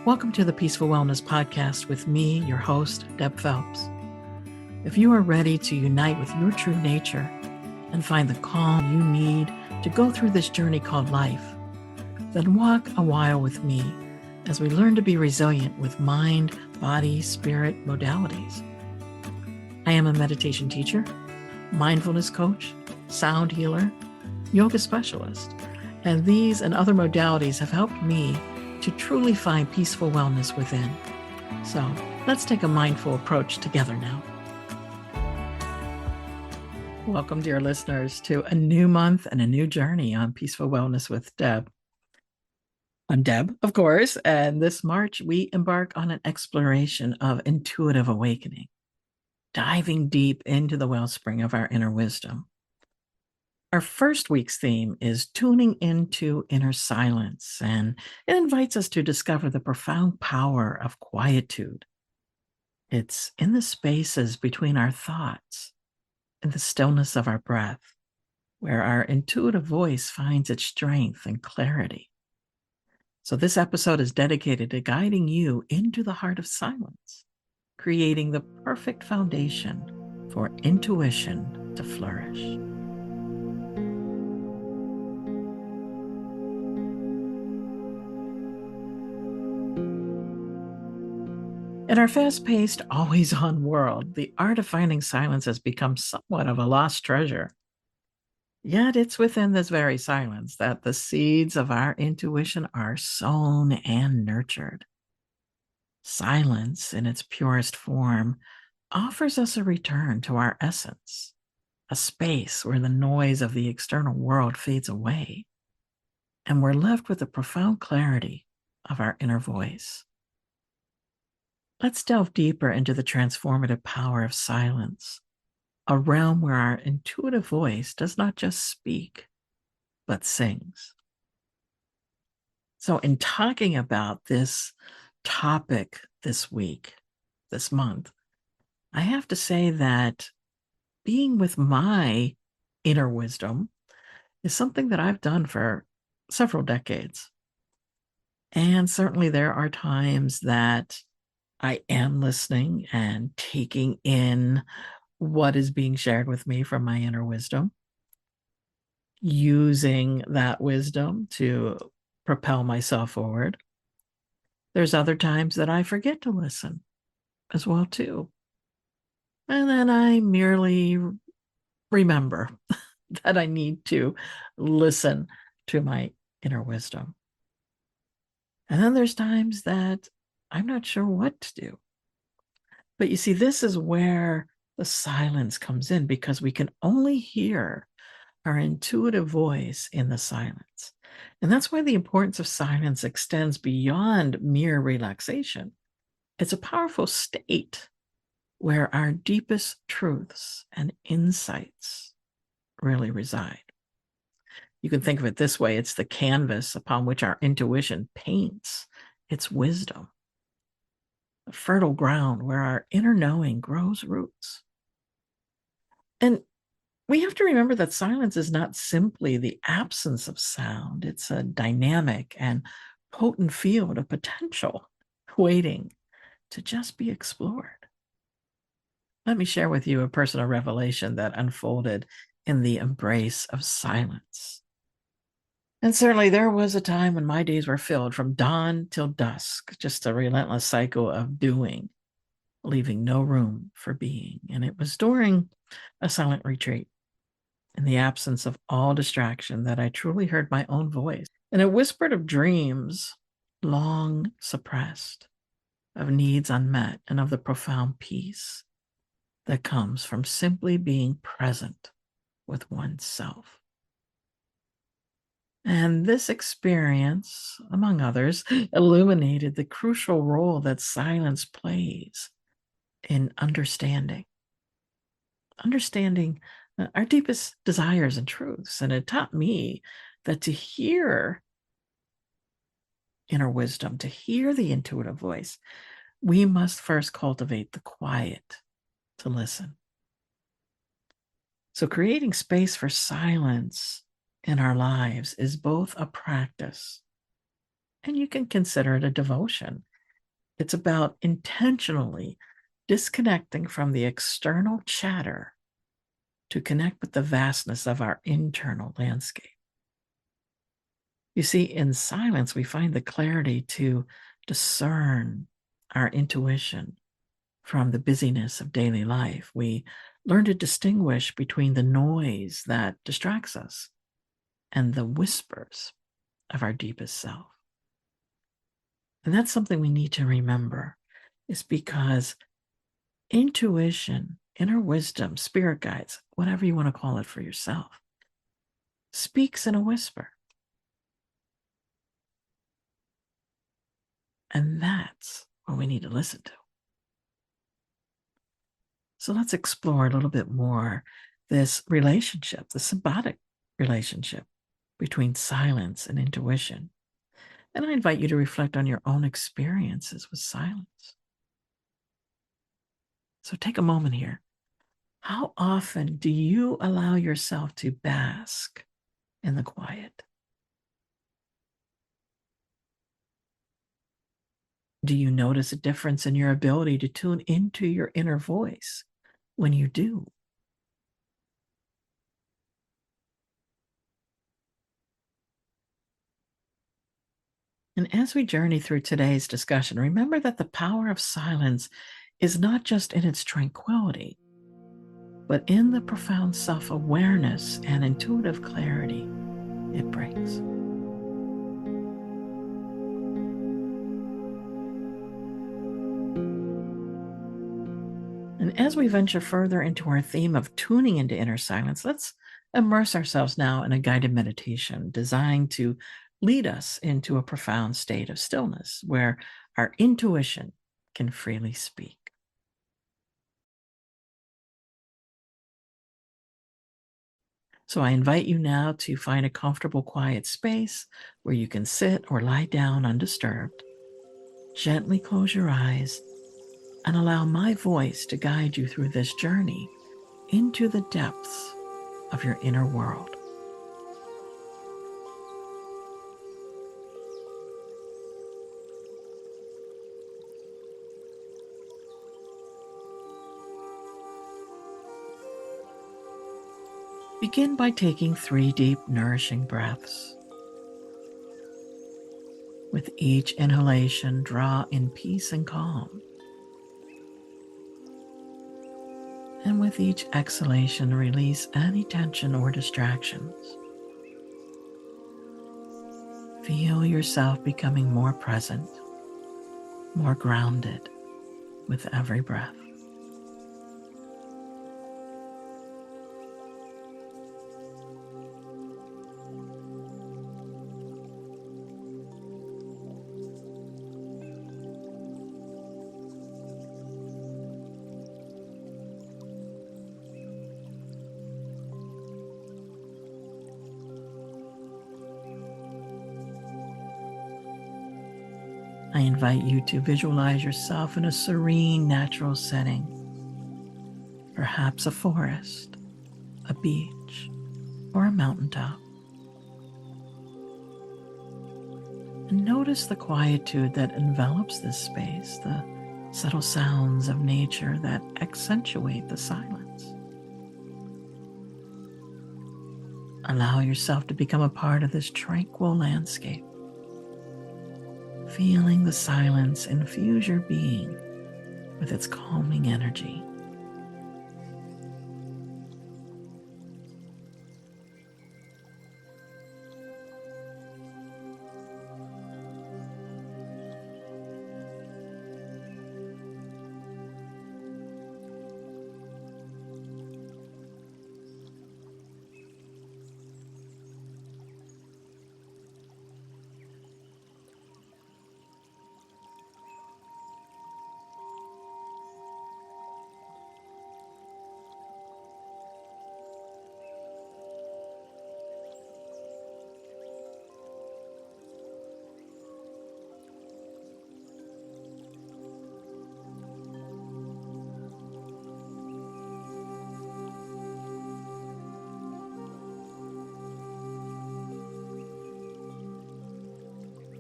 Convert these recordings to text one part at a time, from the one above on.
Welcome to the Peaceful Wellness Podcast with me, your host, Deb Phelps. If you are ready to unite with your true nature and find the calm you need to go through this journey called life, then walk a while with me as we learn to be resilient with mind, body, spirit modalities. I am a meditation teacher, mindfulness coach, sound healer, yoga specialist, and these and other modalities have helped me to truly find peaceful wellness within. So let's take a mindful approach together now. Welcome, dear listeners, to a new month and a new journey on Peaceful Wellness with Deb. I'm Deb, of course, and this March we embark on an exploration of intuitive awakening, diving deep into the wellspring of our inner wisdom. Our first week's theme is tuning into inner silence, and it invites us to discover the profound power of quietude. It's in the spaces between our thoughts, in the stillness of our breath, where our intuitive voice finds its strength and clarity. So this episode is dedicated to guiding you into the heart of silence, creating the perfect foundation for intuition to flourish. In our fast-paced, always-on world, the art of finding silence has become somewhat of a lost treasure. Yet it's within this very silence that the seeds of our intuition are sown and nurtured. Silence, in its purest form, offers us a return to our essence, a space where the noise of the external world fades away, and we're left with the profound clarity of our inner voice. Let's delve deeper into the transformative power of silence, a realm where our intuitive voice does not just speak, but sings. So, in talking about this topic this week, this month, I have to say that being with my inner wisdom is something that I've done for several decades. And certainly there are times that I am listening and taking in what is being shared with me from my inner wisdom, using that wisdom to propel myself forward. There's other times that I forget to listen as well, too. And then I merely remember that I need to listen to my inner wisdom. And then there's times that I'm not sure what to do. But you see, this is where the silence comes in, because we can only hear our intuitive voice in the silence. And that's why the importance of silence extends beyond mere relaxation. It's a powerful state where our deepest truths and insights really reside. You can think of it this way: it's the canvas upon which our intuition paints its wisdom, a fertile ground where our inner knowing grows roots. And we have to remember that silence is not simply the absence of sound. It's a dynamic and potent field of potential waiting to just be explored. Let me share with you a personal revelation that unfolded in the embrace of silence. And certainly there was a time when my days were filled from dawn till dusk, just a relentless cycle of doing, leaving no room for being. And it was during a silent retreat, in the absence of all distraction, that I truly heard my own voice. And it whispered of dreams long suppressed, of needs unmet, and of the profound peace that comes from simply being present with oneself. And this experience, among others, illuminated the crucial role that silence plays in understanding our deepest desires and truths. And it taught me that to hear inner wisdom, to hear the intuitive voice, we must first cultivate the quiet to listen. So creating space for silence in our lives is both a practice, and you can consider it a devotion. It's about intentionally disconnecting from the external chatter to connect with the vastness of our internal landscape. You see, in silence, we find the clarity to discern our intuition from the busyness of daily life. We learn to distinguish between the noise that distracts us and the whispers of our deepest self. And that's something we need to remember, is because intuition, inner wisdom, spirit guides, whatever you want to call it for yourself, speaks in a whisper. And that's what we need to listen to. So let's explore a little bit more this relationship, the symbiotic relationship between silence and intuition. And I invite you to reflect on your own experiences with silence. So take a moment here. How often do you allow yourself to bask in the quiet? Do you notice a difference in your ability to tune into your inner voice when you do? And as we journey through today's discussion, remember that the power of silence is not just in its tranquility, but in the profound self awareness and intuitive clarity it brings. And as we venture further into our theme of tuning into inner silence, let's immerse ourselves now in a guided meditation designed to lead us into a profound state of stillness where our intuition can freely speak. So I invite you now to find a comfortable, quiet space where you can sit or lie down undisturbed. Gently close your eyes and allow my voice to guide you through this journey into the depths of your inner world. Begin by taking 3 deep, nourishing breaths. With each inhalation, draw in peace and calm. And with each exhalation, release any tension or distractions. Feel yourself becoming more present, more grounded with every breath. I invite you to visualize yourself in a serene, natural setting, perhaps a forest, a beach, or a mountaintop. And notice the quietude that envelops this space, the subtle sounds of nature that accentuate the silence. Allow yourself to become a part of this tranquil landscape, feeling the silence infuse your being with its calming energy.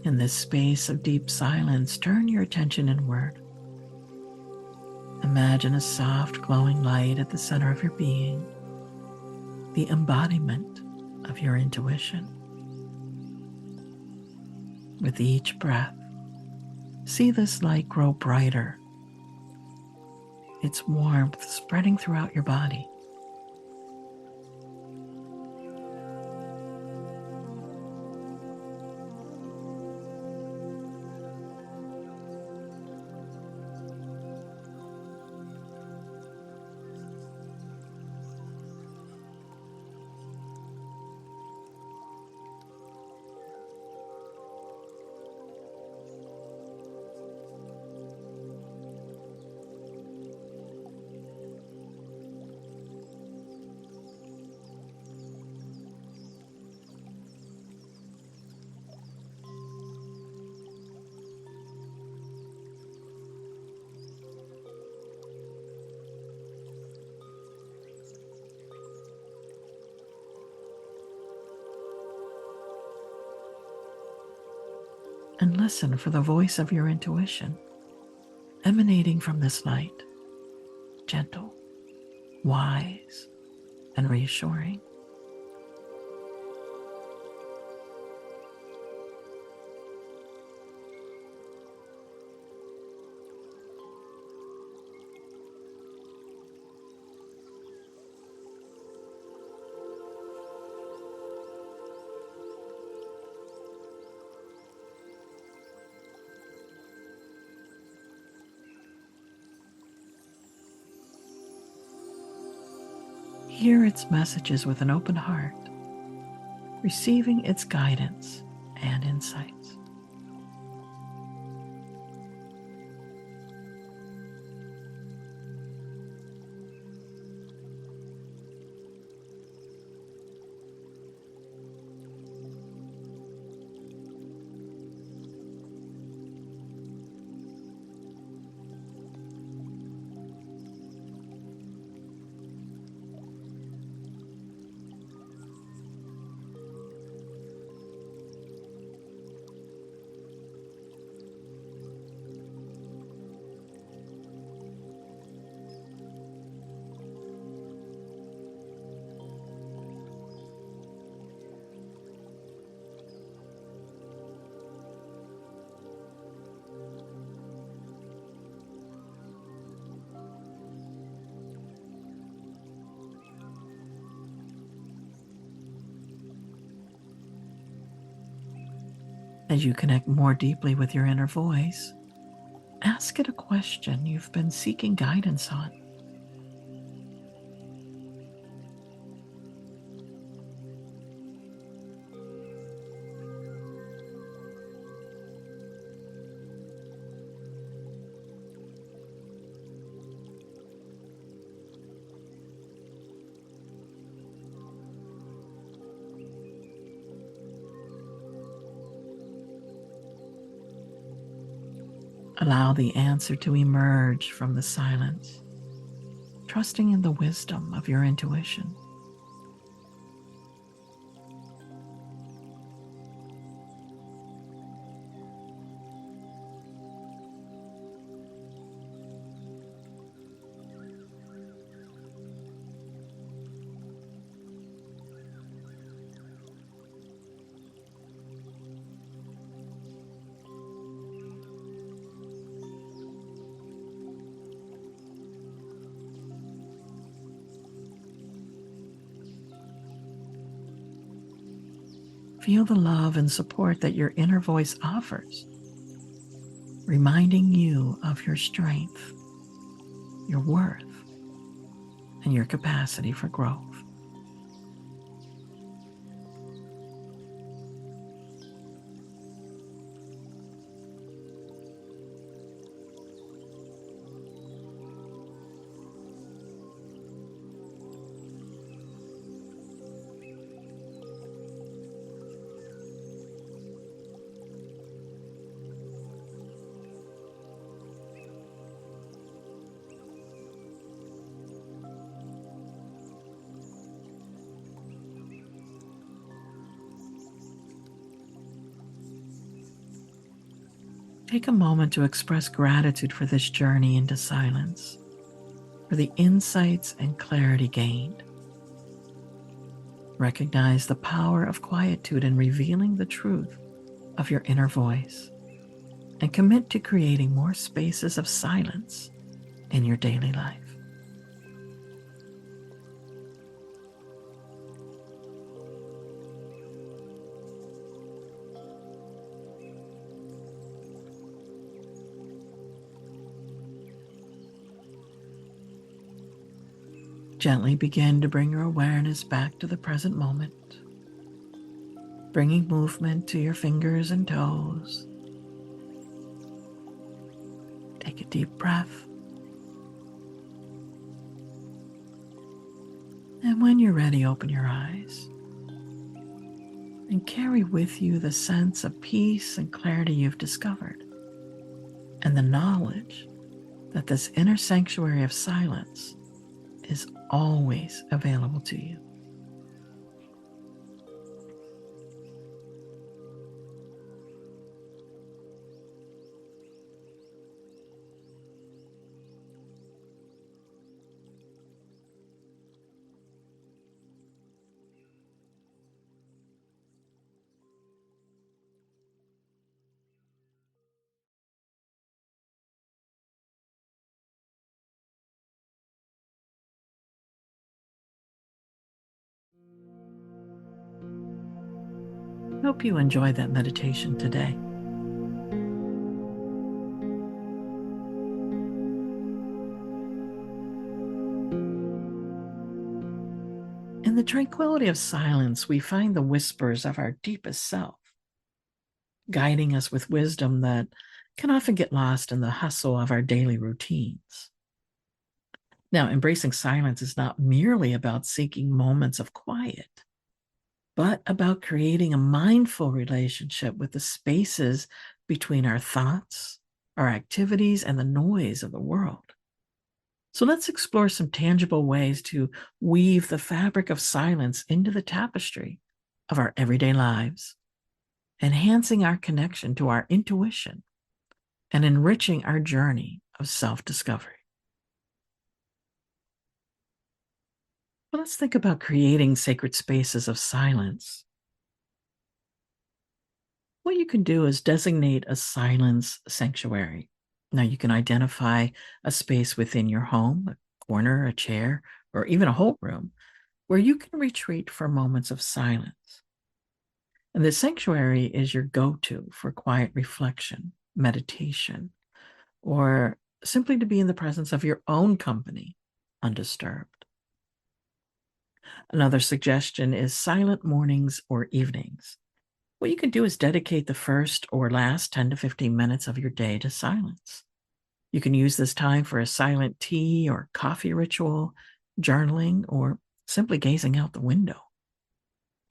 In this space of deep silence, turn your attention inward. Imagine a soft, glowing light at the center of your being, the embodiment of your intuition. With each breath, see this light grow brighter, its warmth spreading throughout your body. And listen for the voice of your intuition emanating from this light, gentle, wise, and reassuring. Hear its messages with an open heart, receiving its guidance and insights. As you connect more deeply with your inner voice, ask it a question you've been seeking guidance on. Allow the answer to emerge from the silence, trusting in the wisdom of your intuition. Feel the love and support that your inner voice offers, reminding you of your strength, your worth, and your capacity for growth. Take a moment to express gratitude for this journey into silence, for the insights and clarity gained. Recognize the power of quietude in revealing the truth of your inner voice, and commit to creating more spaces of silence in your daily life. Gently begin to bring your awareness back to the present moment, bringing movement to your fingers and toes. Take a deep breath. And when you're ready, open your eyes and carry with you the sense of peace and clarity you've discovered, and the knowledge that this inner sanctuary of silence is always available to you. Hope you enjoyed that meditation today. In the tranquility of silence, we find the whispers of our deepest self, guiding us with wisdom that can often get lost in the hustle of our daily routines. Now, embracing silence is not merely about seeking moments of quiet, but about creating a mindful relationship with the spaces between our thoughts, our activities, and the noise of the world. So let's explore some tangible ways to weave the fabric of silence into the tapestry of our everyday lives, enhancing our connection to our intuition and enriching our journey of self-discovery. Well, let's think about creating sacred spaces of silence. What you can do is designate a silence sanctuary. Now, you can identify a space within your home, a corner, a chair, or even a whole room, where you can retreat for moments of silence. And the sanctuary is your go-to for quiet reflection, meditation, or simply to be in the presence of your own company, undisturbed. Another suggestion is silent mornings or evenings. What you can do is dedicate the first or last 10 to 15 minutes of your day to silence. You can use this time for a silent tea or coffee ritual, journaling, or simply gazing out the window.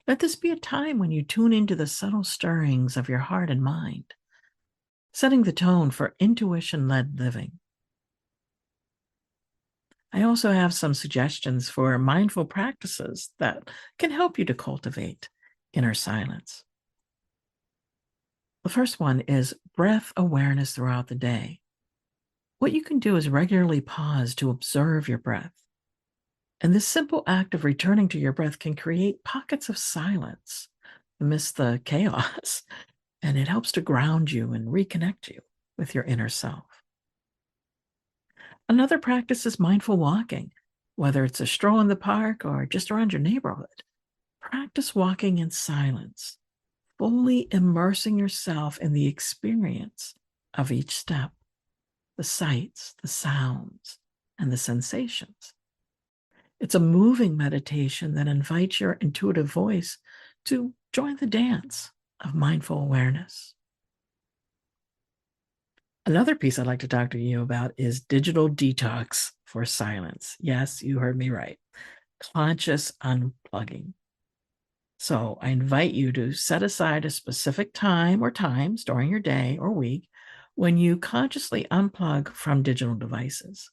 Let this be a time when you tune into the subtle stirrings of your heart and mind, setting the tone for intuition-led living. I also have some suggestions for mindful practices that can help you to cultivate inner silence. The first one is breath awareness throughout the day. What you can do is regularly pause to observe your breath. And this simple act of returning to your breath can create pockets of silence amidst the chaos, and it helps to ground you and reconnect you with your inner self. Another practice is mindful walking, whether it's a stroll in the park or just around your neighborhood. Practice walking in silence, fully immersing yourself in the experience of each step, the sights, the sounds, and the sensations. It's a moving meditation that invites your intuitive voice to join the dance of mindful awareness. Another piece I'd like to talk to you about is digital detox for silence. Yes, you heard me right. Conscious unplugging. So I invite you to set aside a specific time or times during your day or week when you consciously unplug from digital devices.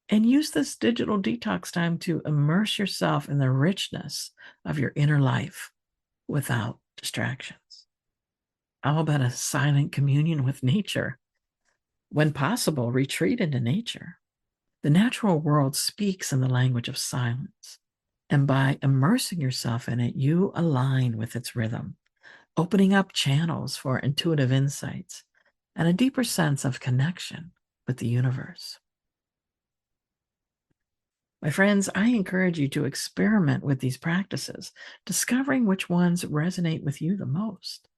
And use this digital detox time to immerse yourself in the richness of your inner life without distractions. How about a silent communion with nature? When possible, retreat into nature. The natural world speaks in the language of silence, and by immersing yourself in it, you align with its rhythm, opening up channels for intuitive insights and a deeper sense of connection with the universe. My friends, I encourage you to experiment with these practices, discovering which ones resonate with you the most.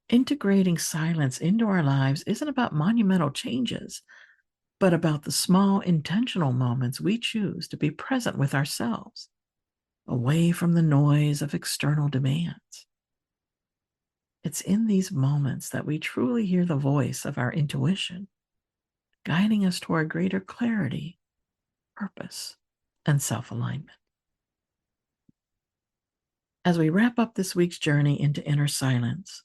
Integrating silence into our lives isn't about monumental changes, but about the small intentional moments we choose to be present with ourselves, away from the noise of external demands. It's in these moments that we truly hear the voice of our intuition, guiding us toward greater clarity, purpose, and self-alignment. As we wrap up this week's journey into inner silence,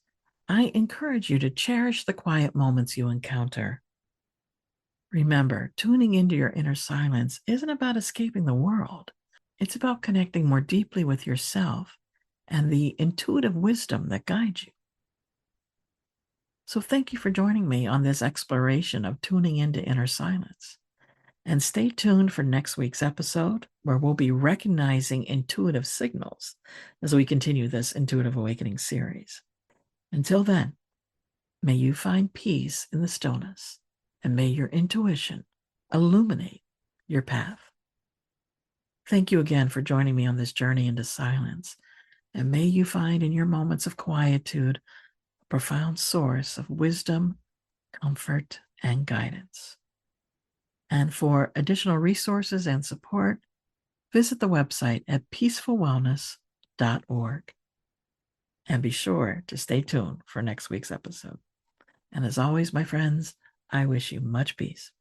I encourage you to cherish the quiet moments you encounter. Remember, tuning into your inner silence isn't about escaping the world. It's about connecting more deeply with yourself and the intuitive wisdom that guides you. So thank you for joining me on this exploration of tuning into inner silence. And stay tuned for next week's episode, where we'll be recognizing intuitive signals as we continue this Intuitive Awakening series. Until then, may you find peace in the stillness, and may your intuition illuminate your path. Thank you again for joining me on this journey into silence, and may you find in your moments of quietude a profound source of wisdom, comfort, and guidance. And for additional resources and support, visit the website at peacefulwellness.org. And be sure to stay tuned for next week's episode. And as always, my friends, I wish you much peace.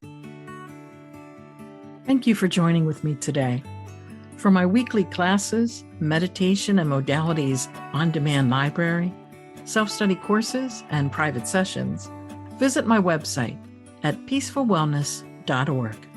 Thank you for joining with me today. For my weekly classes, meditation and modalities on-demand library, self-study courses, and private sessions, visit my website at peacefulwellness.org.